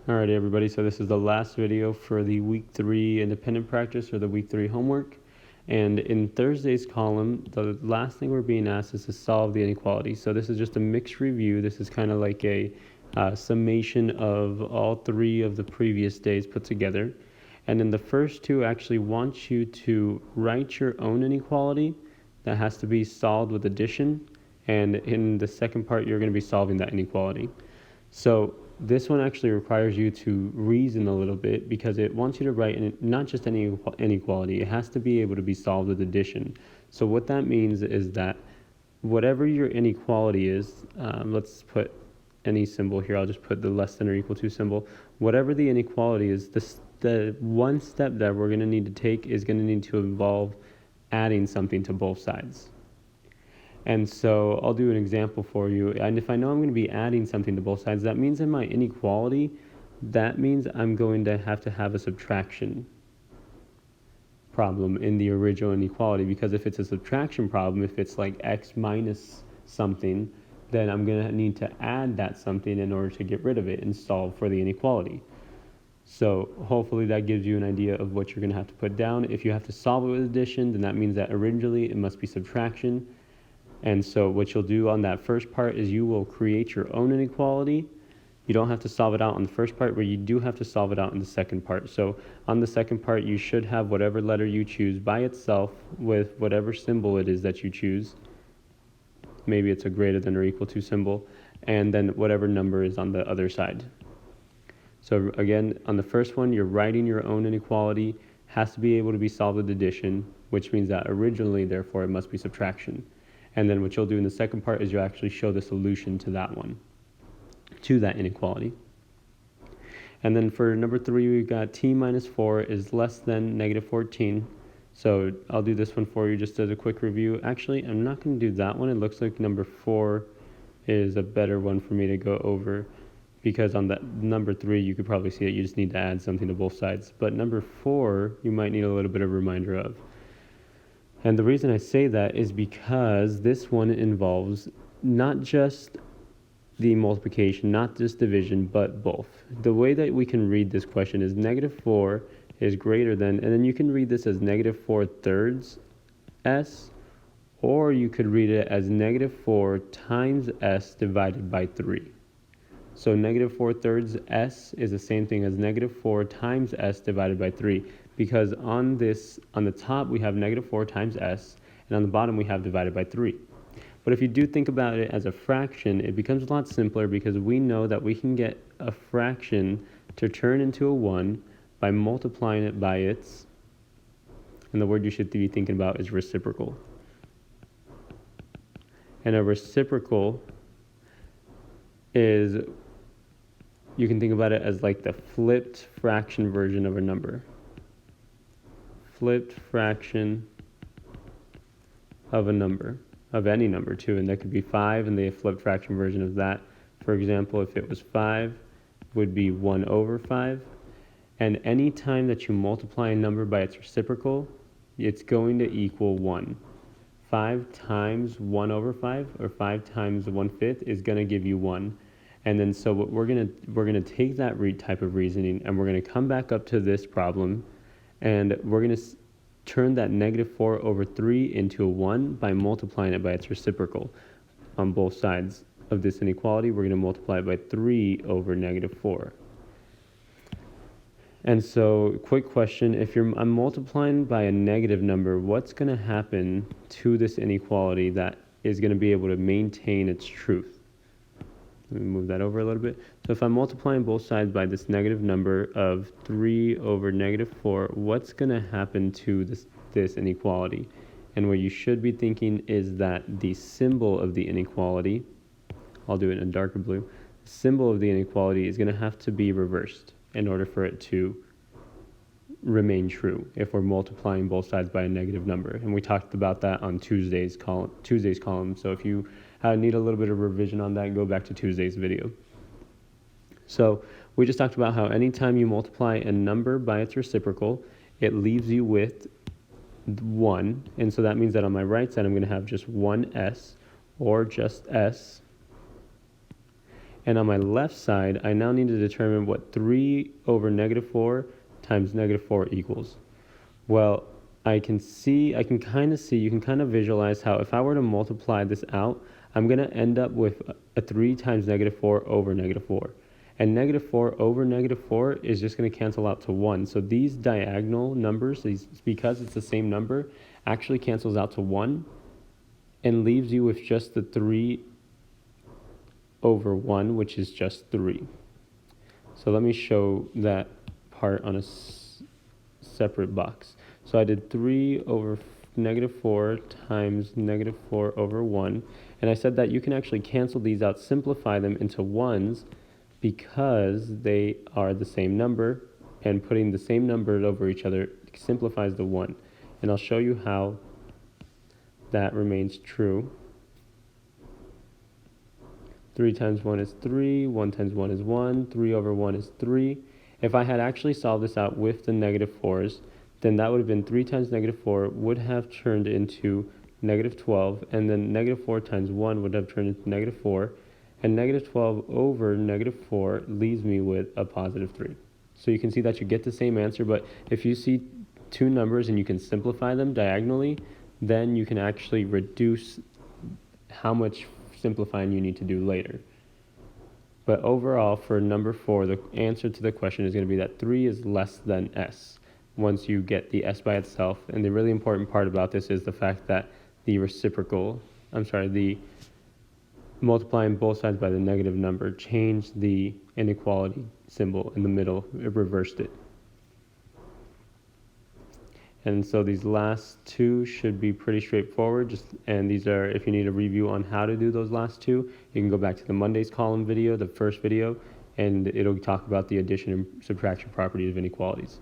Alrighty everybody, so this is the last video for the week 3 independent practice or the week 3 homework. And in Thursday's column, the last thing we're being asked is to solve the inequality. So this is just a mixed review. This is kind of like a summation of all 3 of the previous days put together. And then the first 2 actually want you to write your own inequality that has to be solved with addition. And in the second part, you're going to be solving that inequality. So this one actually requires you to reason a little bit because it wants you to write not just any inequality, it has to be able to be solved with addition. So what that means is that whatever your inequality is, let's put any symbol here, I'll just put the less than or equal to symbol. Whatever the inequality is, the one step that we're going to need to take is going to need to involve adding something to both sides. And so I'll do an example for you. And if I know I'm going to be adding something to both sides, that means in my inequality, that means I'm going to have a subtraction problem in the original inequality. Because if it's a subtraction problem, if it's like x minus something, then I'm going to need to add that something in order to get rid of it and solve for the inequality. So hopefully that gives you an idea of what you're going to have to put down. If you have to solve it with addition, then that means that originally it must be subtraction. And so what you'll do on that first part is you will create your own inequality. You don't have to solve it out on the first part, but you do have to solve it out in the second part. So on the second part, you should have whatever letter you choose by itself with whatever symbol it is that you choose. Maybe it's a greater than or equal to symbol, and then whatever number is on the other side. So again, on the first one, you're writing your own inequality, has to be able to be solved with addition, which means that originally, therefore, it must be subtraction. And then what you'll do in the second part is you'll actually show the solution to that one, to that inequality. And then for number 3, we've got t minus 4 is less than negative 14. So I'll do this one for you just as a quick review. Actually, I'm not going to do that one. It looks like number 4 is a better one for me to go over, because on that number 3, you could probably see it. You just need to add something to both sides. But number 4, you might need a little bit of a reminder of. And the reason I say that is because this one involves not just the multiplication, not just division, but both. The way that we can read this question is negative 4 is greater than, and then you can read this as negative 4/3 s, or you could read it as negative 4 times s divided by 3. So negative 4/3 s is the same thing as negative 4 times s divided by 3. Because on the top we have negative 4 times s, and on the bottom we have divided by 3. But if you do think about it as a fraction, it becomes a lot simpler because we know that we can get a fraction to turn into a 1 by multiplying it by its, and the word you should be thinking about is reciprocal. And a reciprocal is, you can think about it as like the flipped fraction version of a number. Flipped fraction of a number, of any number too, and that could be 5 and the flipped fraction version of that. For example, if it was 5, would be 1/5. And any time that you multiply a number by its reciprocal, it's going to equal 1. 5 times 1/5, or 5 times 1/5, is going to give you 1. And then so what we're gonna take that type of reasoning, and we're gonna come back up to this problem, and we're going to turn that negative 4/3 into a 1 by multiplying it by its reciprocal. On both sides of this inequality, we're going to multiply it by 3 over negative 4. And so, quick question, if I'm multiplying by a negative number, what's going to happen to this inequality that is going to be able to maintain its truth? Let me move that over a little bit. So if I'm multiplying both sides by this negative number of 3 over negative 4, what's going to happen to this inequality? And what you should be thinking is that the symbol of the inequality, I'll do it in a darker blue, the symbol of the inequality is going to have to be reversed in order for it to remain true if we're multiplying both sides by a negative number. And we talked about that on Tuesday's column. So if you need a little bit of revision on that, go back to Tuesday's video. So we just talked about how anytime you multiply a number by its reciprocal, it leaves you with 1. And so that means that on my right side, I'm going to have just 1s, or just s. And on my left side, I now need to determine what 3 over negative 4 times negative 4 equals. Well, you can kind of visualize how if I were to multiply this out, I'm going to end up with a 3 times negative 4 over negative 4. And negative 4 over negative 4 is just going to cancel out to 1. So these diagonal numbers, because it's the same number, actually cancels out to 1 and leaves you with just the 3 over 1, which is just 3. So let me show that part on a separate box. So I did 3 over negative 4 times negative 4 over 1. And I said that you can actually cancel these out, simplify them into 1s, because they are the same number, and putting the same number over each other simplifies the 1. And I'll show you how that remains true. 3 times 1 is 3, 1 times 1 is 1, 3 over 1 is 3. If I had actually solved this out with the negative 4s, then that would have been 3 times negative 4 would have turned into negative 12, and then negative 4 times 1 would have turned into negative 4, and negative 12 over negative 4 leaves me with a positive 3. So you can see that you get the same answer, but if you see two numbers and you can simplify them diagonally, then you can actually reduce how much simplifying you need to do later. But overall, for number 4, the answer to the question is going to be that 3 is less than s once you get the s by itself. And the really important part about this is the fact that the multiplying both sides by the negative number changed the inequality symbol in the middle. It reversed it. And so these last two should be pretty straightforward. And these are, if you need a review on how to do those last two, you can go back to the Mondays column video, the first video, and it'll talk about the addition and subtraction properties of inequalities.